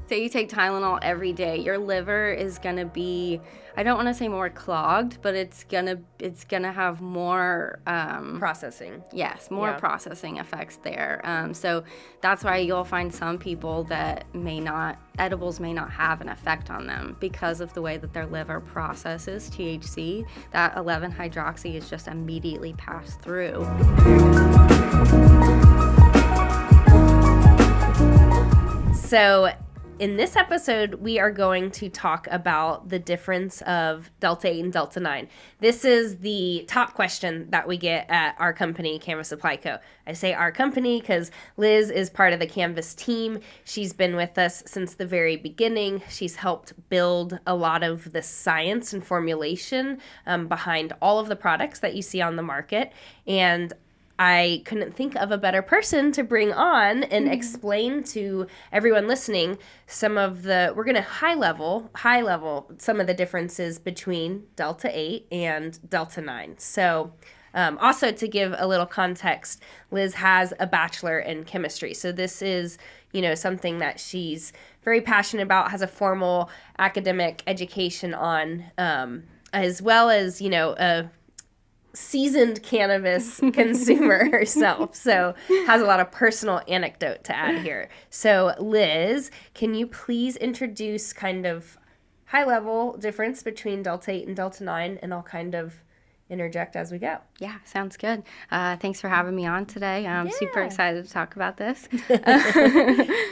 Say you take Tylenol every day, your liver is gonna be, I don't want to say more clogged, but it's gonna have more processing. Yes, more processing effects there. So that's why you'll find some people that edibles may not have an effect on them because of the way that their liver processes THC. That 11-hydroxy is just immediately passed through. So in this episode, we are going to talk about the difference of Delta-8 and Delta-9. This is the top question that we get at our company, Cannabis Supply Co. I say our company because Liz is part of the Canvas team. She's been with us since the very beginning. She's helped build a lot of the science and formulation behind all of the products that you see on the market. And I couldn't think of a better person to bring on and explain to everyone listening we're going to high level some of the differences between Delta-8 and Delta-9. So also to give a little context, Liz has a bachelor in chemistry. So this is, something that she's very passionate about, has a formal academic education on, as well as, a seasoned cannabis consumer herself, so has a lot of personal anecdote to add here. So Liz, can you please introduce kind of high-level difference between Delta-8 and Delta-9, and I'll kind of interject as we go. Yeah, sounds good. Thanks for having me on today. I'm super excited to talk about this.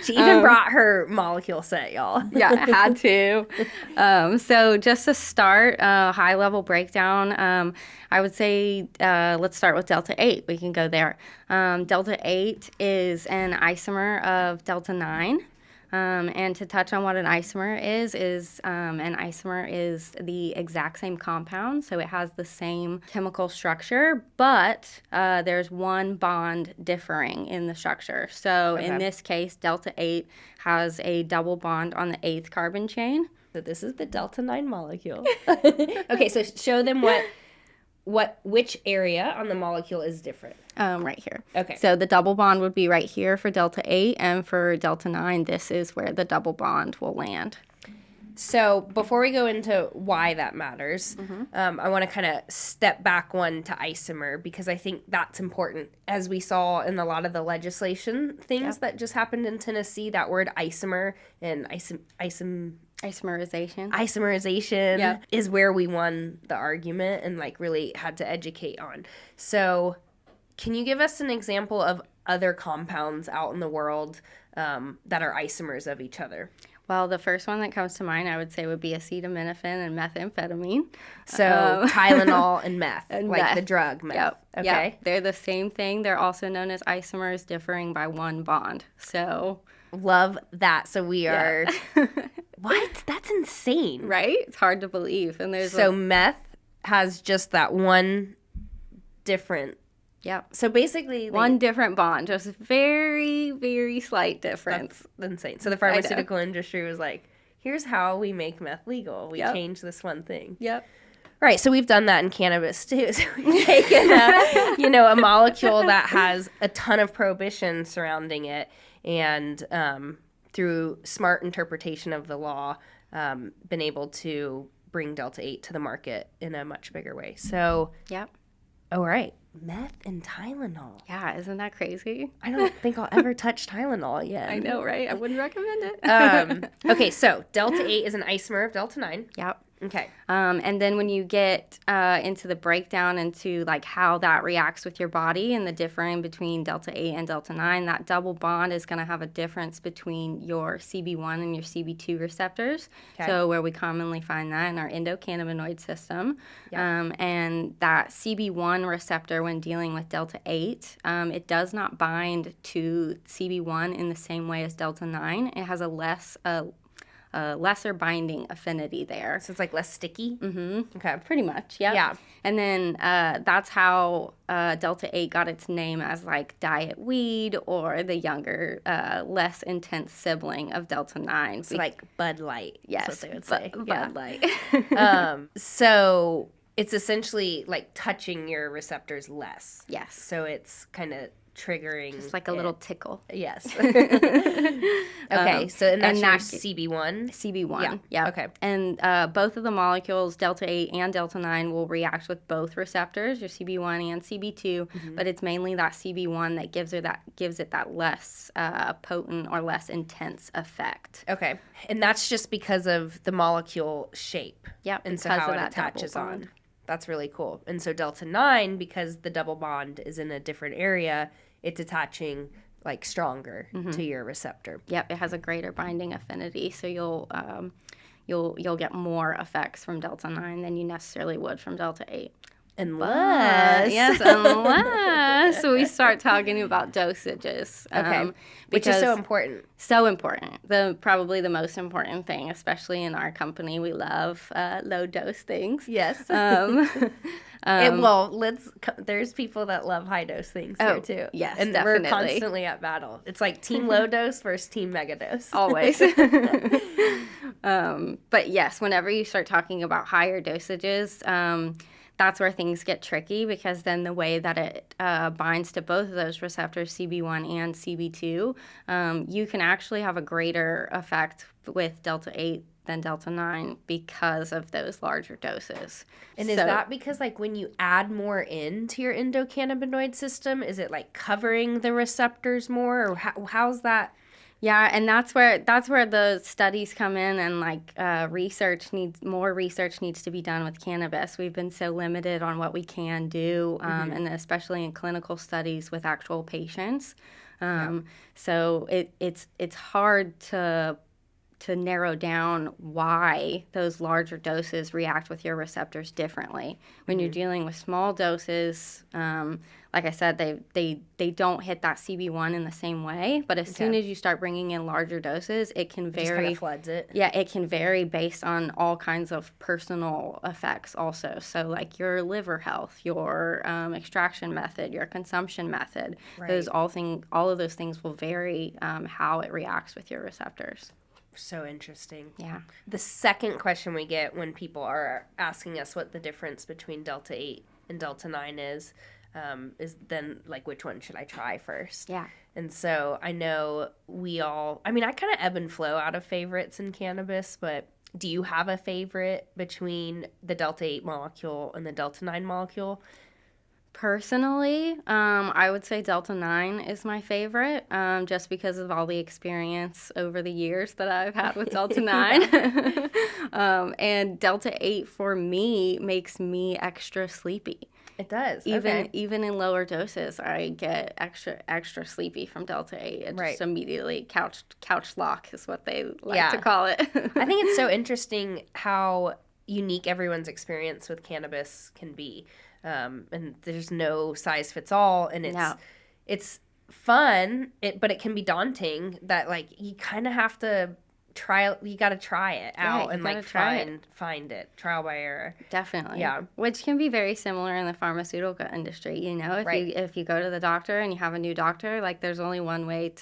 She even brought her molecule set, y'all. Yeah, I had to. So just to start, high-level breakdown, I would say let's start with Delta-8. We can go there. Delta-8 is an isomer of Delta-9. And to touch on what an isomer is an isomer is the exact same compound, so it has the same chemical structure, but there's one bond differing in the structure. So in this case, Delta-8 has a double bond on the 8th carbon chain. So this is the Delta-9 molecule. Okay, so show them which area on the molecule is different. Right here. Okay. So the double bond would be right here for Delta-8, and for Delta-9, this is where the double bond will land. So before we go into why that matters, I want to kind of step back one to isomer, because I think that's important. As we saw in a lot of the legislation things that just happened in Tennessee, that word isomer and Isomerization is where we won the argument and really had to educate on. So can you give us an example of other compounds out in the world that are isomers of each other? Well, the first one that comes to mind, I would say, would be acetaminophen and methamphetamine. So Tylenol and meth, the drug meth. Yep. Okay. Yep. They're the same thing. They're also known as isomers differing by one bond. So love that. So we are... What? That's insane. Right? It's hard to believe. And there's meth has just that one different... Yep. So basically... one different bond, just very, very slight difference. That's insane. So the pharmaceutical industry was like, here's how we make meth legal. We change this one thing. Yep. Right, so we've done that in cannabis too. So we've taken a molecule that has a ton of prohibition surrounding it, and through smart interpretation of the law, been able to bring Delta-8 to the market in a much bigger way. So, all right, meth and Tylenol. Yeah, isn't that crazy? I don't think I'll ever touch Tylenol again. I know, right? I wouldn't recommend it. Okay, so Delta-8 is an isomer of Delta-9. Yep. Okay. And then when you get into the breakdown into how that reacts with your body and the difference between Delta-8 and Delta-9, that double bond is going to have a difference between your CB1 and your CB2 receptors. Okay. So where we commonly find that in our endocannabinoid system. Yep. And that CB1 receptor, when dealing with Delta-8, it does not bind to CB1 in the same way as Delta-9. It has a lesser binding affinity there. So it's less sticky? Mm-hmm. Okay. Pretty much, yep. Yeah. And then that's how Delta-8 got its name as diet weed, or the younger, less intense sibling of Delta-9. So Bud Light. Yes. That's what they would say. Bud Light. So it's essentially touching your receptors less. Yes. So it's kind of triggering. Just like a little tickle. Yes. Okay, so and that's your CB1? CB1, yeah. Okay. And both of the molecules, delta 8 and delta 9, will react with both receptors, your CB1 and CB2, but it's mainly that CB1 that gives it that less potent or less intense effect. Okay, and that's just because of the molecule shape. Yep, and so because how of it that attaches double bond. on. That's really cool. And so delta 9, because the double bond is in a different area, it's attaching like stronger to your receptor. Yep, it has a greater binding affinity, so you'll get more effects from delta 9 than you necessarily would from delta 8. Unless we start talking about dosages. Okay, which is so important. So important. Probably the most important thing, especially in our company. We love low dose things. Yes. There's people that love high dose things here too. Yes, and definitely. We're constantly at battle. It's like team low dose versus team mega dose. Always. But yes, whenever you start talking about higher dosages, that's where things get tricky, because then the way that it binds to both of those receptors, CB1 and CB2, you can actually have a greater effect with delta 8 than delta 9 because of those larger doses. And is that because like when you add more into your endocannabinoid system, is it like covering the receptors more, or how's that? Yeah, and that's where the studies come in, and like more research needs to be done with cannabis. We've been so limited on what we can do, and especially in clinical studies with actual patients. So it's hard to narrow down why those larger doses react with your receptors differently. When you're dealing with small doses, like I said, they don't hit that CB1 in the same way. But as soon as you start bringing in larger doses, it can vary. It just kind of floods it. Yeah, it can vary based on all kinds of personal effects also. So like your liver health, your extraction method, your consumption method. Right. All of those things will vary how it reacts with your receptors. So interesting. Yeah. The second question we get when people are asking us what the difference between delta 8 and delta 9 is then like, which one should I try first? Yeah. And so I know I kind of ebb and flow out of favorites in cannabis, but do you have a favorite between the delta 8 molecule and the delta 9 molecule? Personally, I would say delta 9 is my favorite, just because of all the experience over the years that I've had with delta 9. And delta 8 for me makes me extra sleepy. It does. Even in lower doses, I get extra sleepy from delta 8. It just immediately couch lock is what they like to call it. I think it's so interesting how unique everyone's experience with cannabis can be. And there's no size fits all, and it's fun, but it can be daunting that like you kind of have to you got to try it out and like find it trial by error. Definitely. Yeah. Which can be very similar in the pharmaceutical industry. You know, if you go to the doctor and you have a new doctor, like there's only one way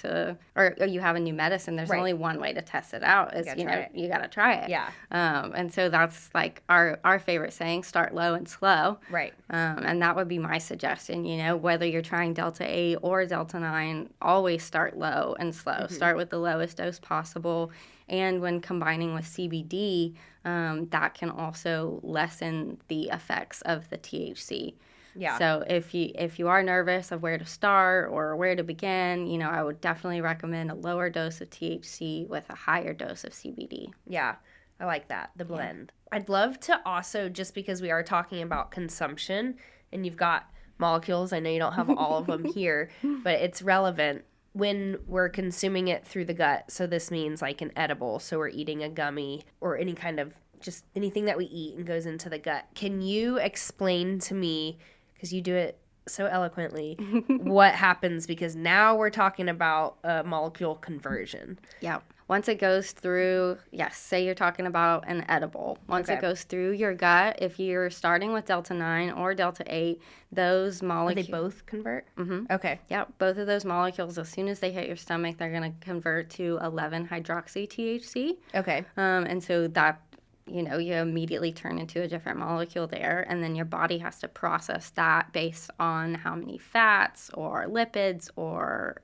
or you have a new medicine, there's only one way to test it out is, you got to try it. Yeah. And so that's like our favorite saying, start low and slow. Right. And that would be my suggestion, whether you're trying delta 8 or delta 9, always start low and slow. Mm-hmm. Start with the lowest dose possible. And when combining with CBD, that can also lessen the effects of the THC. Yeah. So if you are nervous of where to start or where to begin, I would definitely recommend a lower dose of THC with a higher dose of CBD. Yeah, I like that, the blend. Yeah. I'd love to also, just because we are talking about consumption, and you've got molecules, I know you don't have all of them here, but it's relevant. When we're consuming it through the gut, so this means like an edible, so we're eating a gummy or any kind of just anything that we eat and goes into the gut. Can you explain to me, because you do it so eloquently, what happens? Because now we're talking about a molecule conversion. Yeah. Once it goes through, say you're talking about an edible. Once it goes through your gut, if you're starting with delta 9 or delta 8, those molecules... They both convert? Mm-hmm. Okay. Yeah, both of those molecules, as soon as they hit your stomach, they're going to convert to 11-hydroxy-THC. Okay. And so that you immediately turn into a different molecule there, and then your body has to process that based on how many fats or lipids or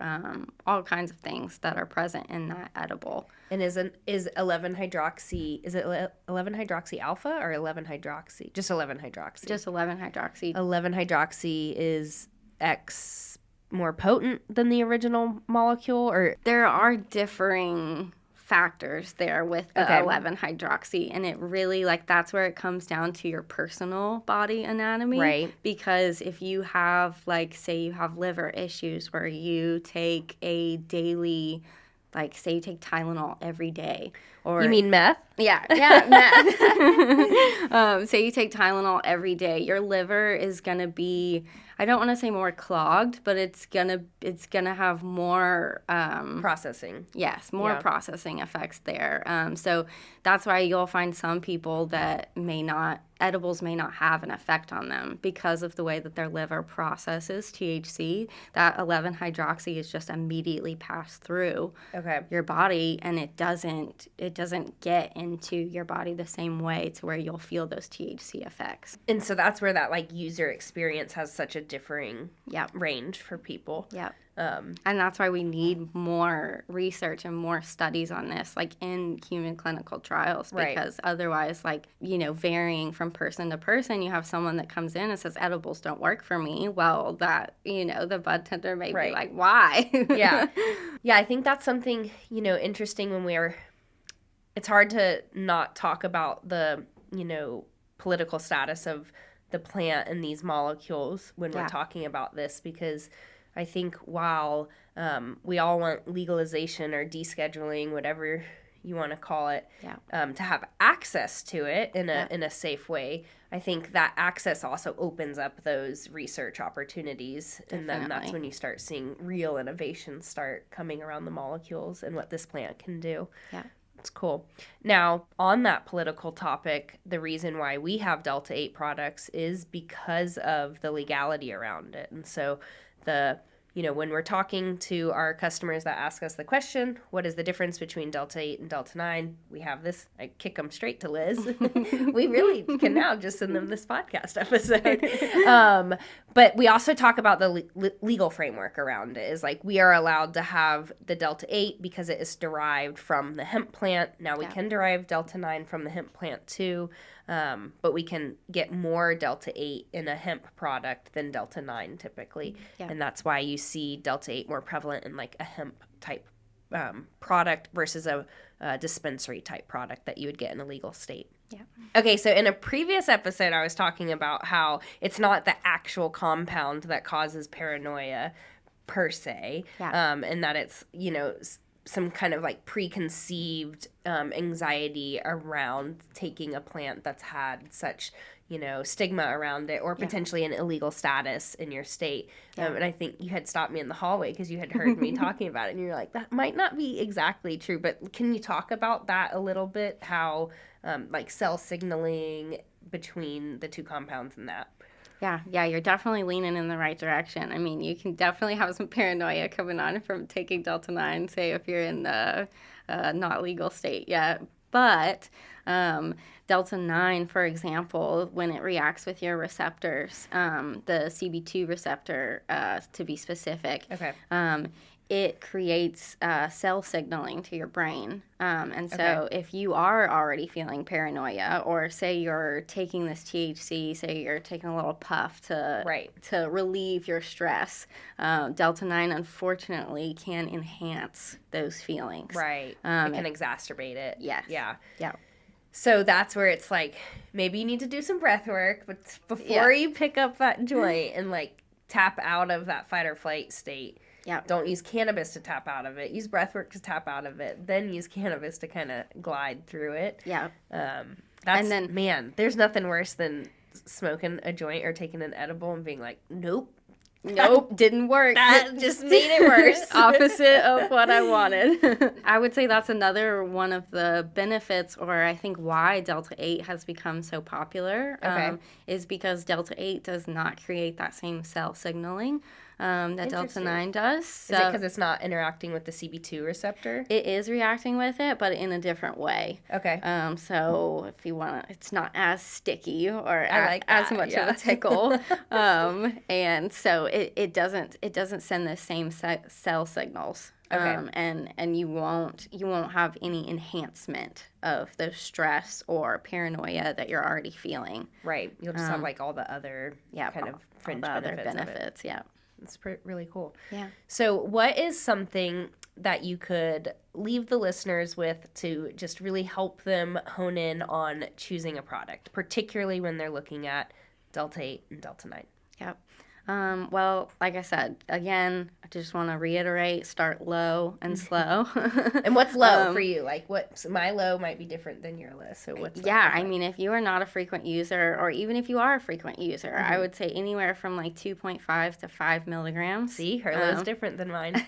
all kinds of things that are present in that edible. And is 11-hydroxy, is it 11-hydroxy alpha or 11-hydroxy? Just 11-hydroxy. Just 11-hydroxy. 11-hydroxy is X more potent than the original molecule, or there are differing factors there with the 11-hydroxy, and it really, like, that's where it comes down to your personal body anatomy, right? Because if you have, like, say you have liver issues where you take a daily, like, say you take Tylenol every day, or you mean meth? Yeah, meth. Say you take Tylenol every day, your liver is gonna be, I don't want to say more clogged, but it's gonna have more processing. Yes, more processing effects there. So that's why you'll find some people that edibles may not have an effect on them because of the way that their liver processes THC. That 11-hydroxy is just immediately passed through your body, and it doesn't get into your body the same way to where you'll feel those THC effects. And so that's where that, like, user experience has such a differing range for people. Yep. And that's why we need more research and more studies on this, like in human clinical trials, because otherwise, like, varying from person to person, you have someone that comes in and says, edibles don't work for me. Well, that, the bud tender may be like, why? Yeah, I think that's something, interesting when it's hard to not talk about the, political status of the plant and these molecules when we're talking about this, because I think while we all want legalization or descheduling, whatever you want to call it, to have access to it in a safe way, I think that access also opens up those research opportunities. Definitely. And then that's when you start seeing real innovations start coming around the molecules and what this plant can do. Yeah. It's cool. Now, on that political topic, the reason why we have Delta 8 products is because of the legality around it. And so when we're talking to our customers that ask us the question, what is the difference between Delta 8 and Delta 9? We have this, I kick them straight to Liz. We really can now just send them this podcast episode. But we also talk about the legal framework around it. Is like we are allowed to have the Delta 8 because it is derived from the hemp plant. Now we can derive Delta 9 from the hemp plant too. But we can get more Delta 8 in a hemp product than Delta 9 typically. Yeah. And that's why you see Delta 8 more prevalent in like a hemp type product versus a dispensary type product that you would get in a legal state. Yeah. Okay, so in a previous episode, I was talking about how it's not the actual compound that causes paranoia per se, and that it's, some kind of like preconceived anxiety around taking a plant that's had such, stigma around it or potentially an illegal status in your state. And I think you had stopped me in the hallway because you had heard me talking about it and you're like, that might not be exactly true, but can you talk about that a little bit? How like cell signaling between the two compounds and that? Yeah, you're definitely leaning in the right direction. I mean, you can definitely have some paranoia coming on from taking Delta 9, say if you're in the not legal state yet. But Delta 9, for example, when it reacts with your receptors, the CB2 receptor, to be specific, it creates cell signaling to your brain. And so if you are already feeling paranoia, or say you're taking this THC, say you're taking a little puff to relieve your stress, Delta 9 unfortunately can enhance those feelings. Right. It can exacerbate it. Yes. Yeah. Yeah. So that's where it's like, maybe you need to do some breath work, but before you pick up that joint and like tap out of that fight or flight state, don't use cannabis to tap out of it. Use breath work to tap out of it. Then use cannabis to kind of glide through it. Yeah. Man, there's nothing worse than smoking a joint or taking an edible and being like, nope, didn't work. That just made it worse. Opposite of what I wanted. I would say that's another one of the benefits, or I think why Delta 8 has become so popular, is because Delta 8 does not create that same cell signaling. that Delta 9 does. So is it because it's not interacting with the CB2 receptor? it is reacting with it, but in a different way. Okay. So if you want to, it's not as sticky or like as that, much of a tickle. And so it doesn't send the same cell signals. Okay. And you won't have any enhancement of the stress or paranoia that you're already feeling. Right. You'll just have like all the other kind of fringe benefits. Of it. Yeah. It's really cool. Yeah. So what is something that you could leave the listeners with to just really help them hone in on choosing a product, particularly when they're looking at Delta 8 and Delta 9? Yep. Well, like I said, again, I just want to reiterate, start low and slow. And what's low for you? Like my low might be different than your list. So what's I mean, if you are not a frequent user, or even if you are a frequent user, I would say anywhere from like 2.5 to 5 milligrams. See, her low's different than mine.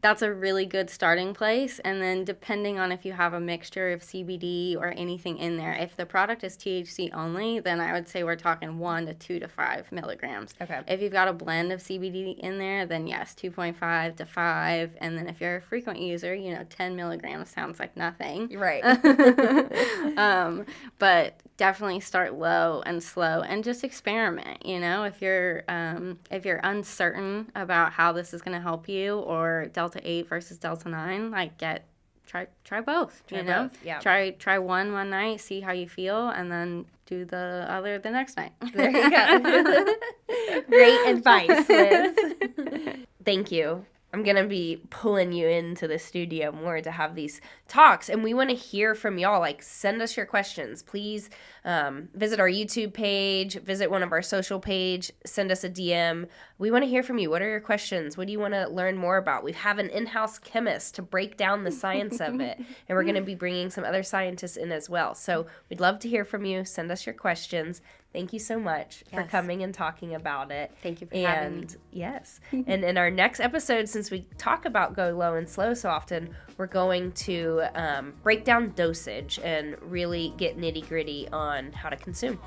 That's a really good starting place. And then depending on if you have a mixture of CBD or anything in there, if the product is THC only, then I would say we're talking 1 to 2 to 5 milligrams. Okay. If you've got a blend of CBD in there, then yes, 2.5 to 5. And then if you're a frequent user, 10 milligrams sounds like nothing. Right. But definitely start low and slow and just experiment. If you're uncertain about how this is going to help you, or Delta 8 versus Delta 9, like try both. Both, yeah. Try one night, see how you feel, and then do the other the next night. There you go. Great advice, Liz. Thank you. I'm going to be pulling you into the studio more to have these talks, and we want to hear from y'all. Like, send us your questions. Please visit our YouTube page, visit one of our social page, send us a DM. We want to hear from you. What are your questions? What do you want to learn more about? We have an in-house chemist to break down the science of it, and we're going to be bringing some other scientists in as well. So we'd love to hear from you. Send us your questions. Thank you so much for coming and talking about it. Thank you for having me. Yes. And in our next episode, since we talk about go low and slow so often, we're going to break down dosage and really get nitty-gritty on how to consume.